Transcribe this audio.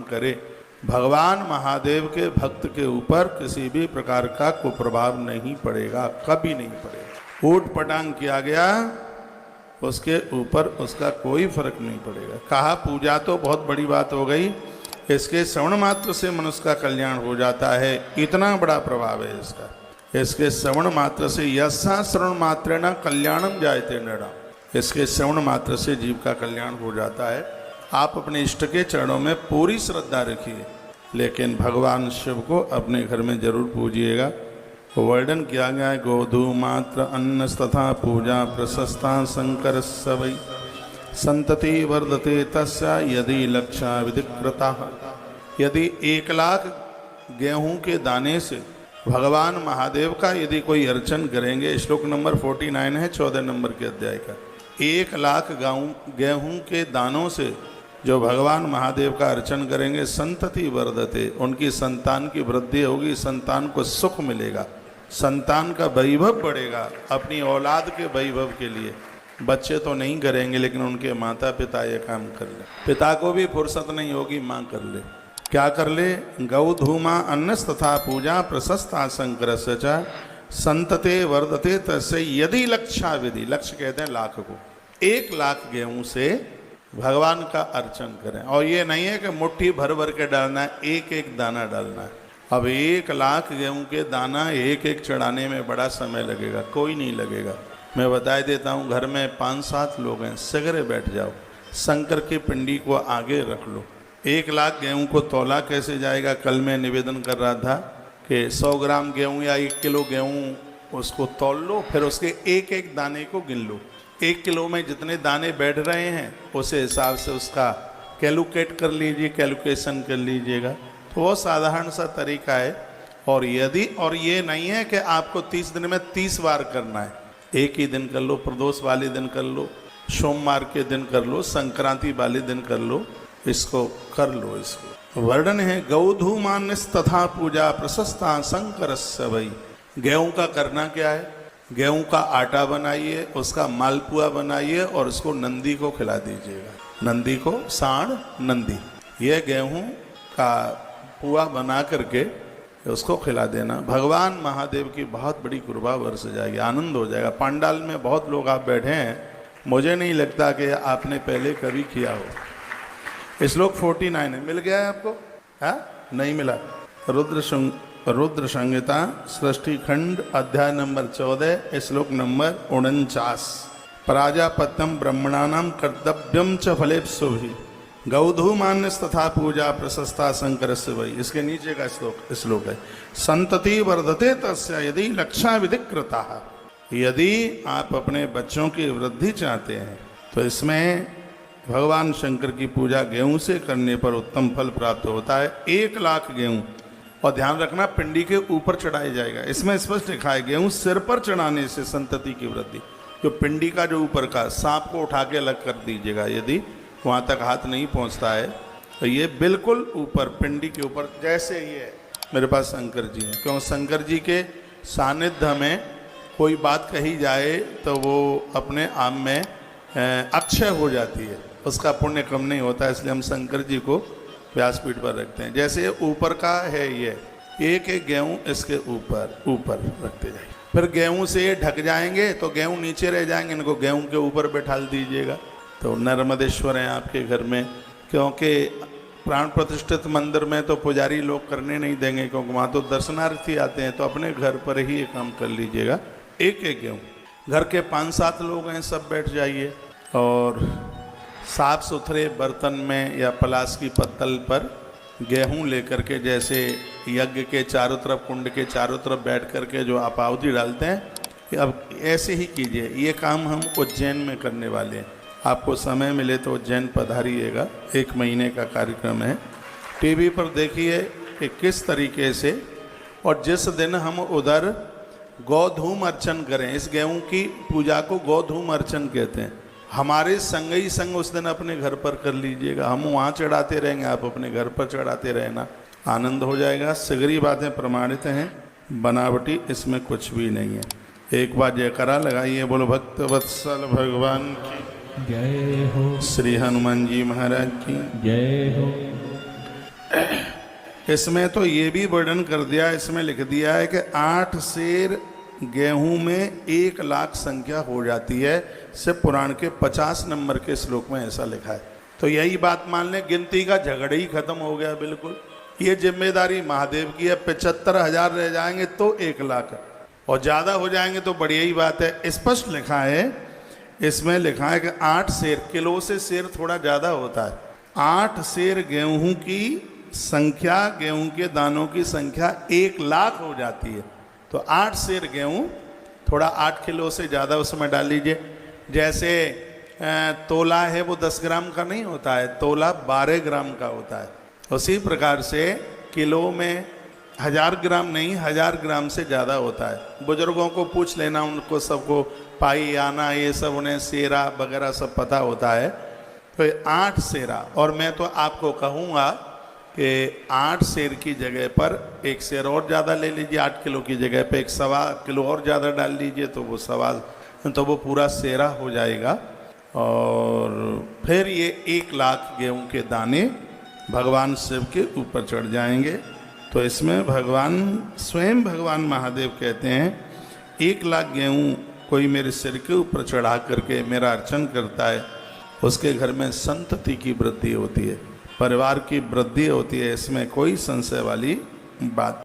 करे, भगवान महादेव के भक्त के ऊपर किसी भी प्रकार का कुप्रभाव नहीं पड़ेगा, कभी नहीं पड़ेगा। ऊट पटांग किया गया उसके ऊपर उसका कोई फर्क नहीं पड़ेगा। कहा पूजा तो बहुत बड़ी बात हो गई, इसके श्रवण मात्र से मनुष्य का कल्याण हो जाता है, इतना बड़ा प्रभाव है इसका। इसके श्रवण मात्र से यस्सा श्रवण मात्र न कल्याणम जायते नृणाम, इसके श्रवण मात्र से जीव का कल्याण हो जाता है। आप अपने इष्ट के चरणों में पूरी श्रद्धा रखिए, लेकिन भगवान शिव को अपने घर में जरूर पूजिएगा। वर्णन किया गया है गोधू मात्र अन्न तथा पूजा प्रशस्ता शंकर सवै संतति वर्धते तस्या यदि लक्षा विधिकृता। यदि 1 लाख गेहूं के दाने से भगवान महादेव का यदि कोई अर्चन करेंगे, श्लोक नंबर 49 है 14 नंबर के अध्याय का, 1 लाख गेहूं के दानों से जो भगवान महादेव का अर्चन करेंगे, संतति वर्धते, उनकी संतान की वृद्धि होगी, संतान को सुख मिलेगा, संतान का वैभव बढ़ेगा। अपनी औलाद के वैभव के लिए बच्चे तो नहीं करेंगे, लेकिन उनके माता पिता ये काम कर ले। पिता को भी फुर्सत नहीं होगी, माँ कर ले। क्या कर ले? गौधूमा अन्नस तथा पूजा प्रशस्ता शंकर संतते वर्धते तस्य यदि लक्षा विधि, लक्ष्य कहते हैं लाख को, 1 लाख गेहूं से भगवान का अर्चन करें। और ये नहीं है कि मुट्ठी भर भर के डालना है, एक एक दाना डालना है। अब 1 लाख गेहूं के दाना एक एक चढ़ाने में बड़ा समय लगेगा, कोई नहीं लगेगा। मैं बता देता हूँ, घर में 5-7 लोग हैं, सगरे बैठ जाओ, शंकर की पिंडी को आगे रख लो। 1 लाख गेहूं को तौला कैसे जाएगा? कल मैं निवेदन कर रहा था कि 100 ग्राम गेहूं या 1 किलो गेहूं उसको तौल लो, फिर उसके एक एक दाने को गिन लो। 1 किलो में जितने दाने बैठ रहे हैं उस हिसाब से उसका कैलकुलेट कर लीजिए, कैलकुलेशन कर लीजिएगा। तो वो साधारण सा तरीका है। और ये नहीं है कि आपको 30 दिन में 30 बार करना है, एक ही दिन कर लो, प्रदोष वाले दिन कर लो, सोमवार के दिन कर लो, संक्रांति वाले दिन कर लो, इसको कर लो। इसको वर्णन है गौधू मान्यस तथा पूजा प्रशस्ता शंकर सवै। गेहूं का करना क्या है? गेहूं का आटा बनाइए, उसका मालपुआ बनाइए और उसको नंदी को खिला दीजिएगा। नंदी को, सांड नंदी, ये गेहूं का पुआ बना करके उसको खिला देना। भगवान महादेव की बहुत बड़ी कृपा बरस जाएगी, आनंद हो जाएगा। पंडाल में बहुत लोग आप बैठे हैं, मुझे नहीं लगता कि आपने पहले कभी किया हो। श्लोक 49 है, मिल गया है आपको? हाँ, नहीं मिला? रुद्र संहिता सृष्टि खंड अध्याय नंबर 14 श्लोक नंबर 49। प्राजापत्यम ब्रह्मणानाम कर्तव्यम च फलेप्सुभिः गौधू मान्यस तथा पूजा प्रशस्ता शंकर वै। इसके नीचे का श्लोक है संतति वर्धते तस्य यदि लक्षा विधिकृता। यदि आप अपने बच्चों की वृद्धि चाहते हैं तो इसमें भगवान शंकर की पूजा गेहूं से करने पर उत्तम फल प्राप्त होता है। 1 लाख गेहूं, और ध्यान रखना पिंडी के ऊपर चढ़ाया जाएगा। इसमें स्पष्ट लिखा है गेहूं सिर पर चढ़ाने से संतति की वृद्धि। जो पिंडी का जो ऊपर का सांप को उठा के अलग कर दीजिएगा, यदि वहाँ तक हाथ नहीं पहुँचता है तो ये बिल्कुल ऊपर पिंडी के ऊपर, जैसे ये मेरे पास शंकर जी हैं, क्यों शंकर जी के सानिध्य में कोई बात कही जाए तो वो अपने आप में अक्षय हो जाती है, उसका पुण्य कम नहीं होता, इसलिए हम शंकर जी को व्यासपीठ पर रखते हैं। जैसे ऊपर का है ये, एक एक गेहूं इसके ऊपर रखते जाइए। फिर गेहूं से ये ढक जाएंगे तो गेहूं नीचे रह जाएंगे, इनको गेहूं के ऊपर बैठा दीजिएगा। तो नर्मदेश्वर हैं आपके घर में, क्योंकि प्राण प्रतिष्ठित मंदिर में तो पुजारी लोग करने नहीं देंगे, क्योंकि वहाँ तो दर्शनार्थी आते हैं, तो अपने घर पर ही ये काम कर लीजिएगा। एक एक गेहूँ, घर के 5-7 लोग हैं, सब बैठ जाइए और साफ सुथरे बर्तन में या पलाश की पत्तल पर गेहूं लेकर के, जैसे यज्ञ के चारों तरफ, कुंड के चारों तरफ बैठ करके जो आप आहुति डालते हैं, अब ऐसे ही कीजिए। ये काम हम उज्जैन में करने वाले हैं। आपको समय मिले तो उज्जैन पधारिएगा, 1 महीने का कार्यक्रम है। टीवी पर देखिए कि किस तरीके से, और जिस दिन हम उधर गौधूम अर्चन करें, इस गेहूं की पूजा को गौधूम अर्चन कहते हैं। हमारे संग ही संग उस दिन अपने घर पर कर लीजिएगा, हम वहाँ चढ़ाते रहेंगे, आप अपने घर पर चढ़ाते रहना, आनंद हो जाएगा। सगरी बातें प्रमाणित हैं, बनावटी इसमें कुछ भी नहीं है। एक बार जयकारा लगाइए, बोलो भक्त वत्सल भगवान की जय हो, श्री हनुमान जी महाराज की जय हो। इसमें तो ये भी वर्णन कर दिया, इसमें लिख दिया है कि 8 सेर गेहूं में 1 लाख संख्या हो जाती है। शिव पुराण के 50 नंबर के श्लोक में ऐसा लिखा है। तो यही बात मान लें, गिनती का झगड़ा ही खत्म हो गया बिल्कुल। ये जिम्मेदारी महादेव की है। 75,000 रह जाएंगे तो 1 लाख, और ज़्यादा हो जाएंगे तो बढ़िया ही बात है। स्पष्ट लिखा है, इसमें लिखा है कि 8 सेर, किलो से सेर थोड़ा ज़्यादा होता है। 8 सेर गेहूं की संख्या, गेहूं के दानों की संख्या 1 लाख हो जाती है। तो 8 सेर गेहूं, थोड़ा 8 किलो से ज़्यादा उसमें डाल लीजिए। जैसे तोला है वो 10 ग्राम का नहीं होता है, तोला 12 ग्राम का होता है। उसी प्रकार से किलो में 1000 ग्राम नहीं, 1000 ग्राम से ज़्यादा होता है। बुजुर्गों को पूछ लेना, उनको सबको पाई आना ये सब, उन्हें सेरा वगैरह सब पता होता है। तो 8 सेरा, और मैं तो आपको कहूँगा कि 8 सेर की जगह पर 1 सेर और ज़्यादा ले लीजिए। 8 किलो की जगह पे 1.25 किलो और ज़्यादा डाल लीजिए, तो वो पूरा सेरा हो जाएगा। और फिर ये 1 लाख गेहूं के दाने भगवान शिव के ऊपर चढ़ जाएंगे। तो इसमें भगवान स्वयं, भगवान महादेव कहते हैं, 1 लाख गेहूं कोई मेरे सिर के ऊपर चढ़ा करके मेरा अर्चन करता है, उसके घर में संतति की वृद्धि होती है, परिवार की वृद्धि होती है। इसमें कोई संशय वाली बात